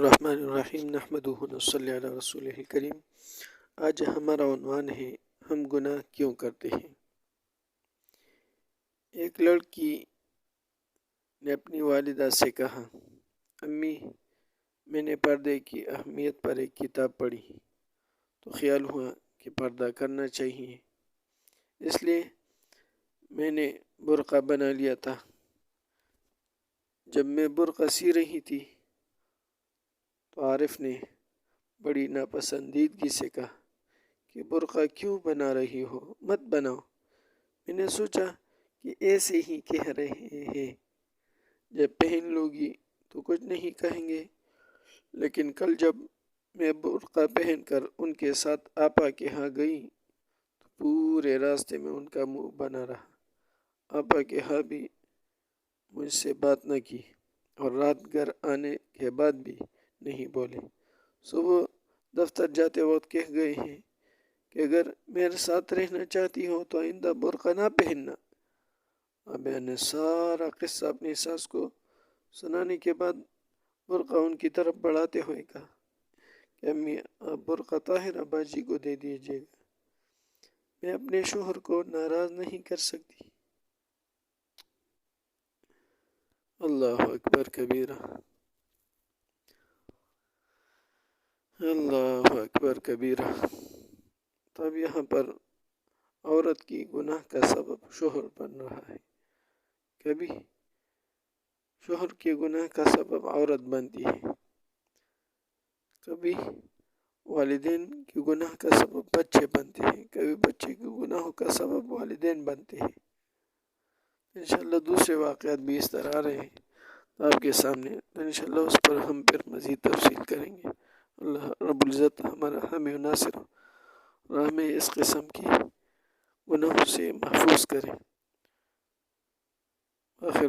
الرحمن الرحیم نحمدہ و نصلی علی رسولہ الکریم۔ آج ہمارا عنوان ہے ہم گناہ کیوں کرتے ہیں۔ ایک لڑکی نے اپنی والدہ سے کہا، امی میں نے پردے کی اہمیت پر ایک کتاب پڑھی تو خیال ہوا کہ پردہ کرنا چاہیے، اس لیے میں نے برقع بنا لیا تھا۔ جب میں برقع سی رہی تھی تو عارف نے بڑی ناپسندیدگی سے کہا کہ برقع کیوں بنا رہی ہو، مت بناؤ۔ میں نے سوچا کہ ایسے ہی کہہ رہے ہیں، جب پہن لوگی تو کچھ نہیں کہیں گے، لیکن کل جب میں برقع پہن کر ان کے ساتھ آپا کے ہاں گئی تو پورے راستے میں ان کا منہ بنا رہا۔ آپا کے ہاں بھی مجھ سے بات نہ کی اور رات گھر آنے کے بعد بھی نہیں بولے۔ صبح دفتر جاتے وقت کہہ گئے ہیں کہ اگر میرے ساتھ رہنا چاہتی ہو تو آئندہ برقع نہ پہننا۔ ابا نے سارا قصہ اپنی ساس کو سنانے کے بعد برقع ان کی طرف بڑھاتے ہوئے کہا کہ امی آپ برقع طاہر ابا جی کو دے دیجیے گا، میں اپنے شوہر کو ناراض نہیں کر سکتی۔ اللہ اکبر کبیرہ، اللہ اکبر کبیرہ۔ تب یہاں پر عورت کی گناہ کا سبب شوہر بن رہا ہے۔ کبھی شوہر کے گناہ کا سبب عورت بنتی ہے، کبھی والدین کے گناہ کا سبب بچے بنتے ہیں، کبھی بچے کے گناہوں کا سبب والدین بنتے ہیں۔ انشاءاللہ دوسرے واقعات بھی اس طرح آ رہے ہیں آپ کے سامنے، انشاءاللہ اس پر ہم پھر مزید تفصیل کریں گے۔ اللہ رب العزت ہمارا حامی و ناصر اور ہمیں اس قسم کی گناہوں سے محفوظ کریں۔ آخر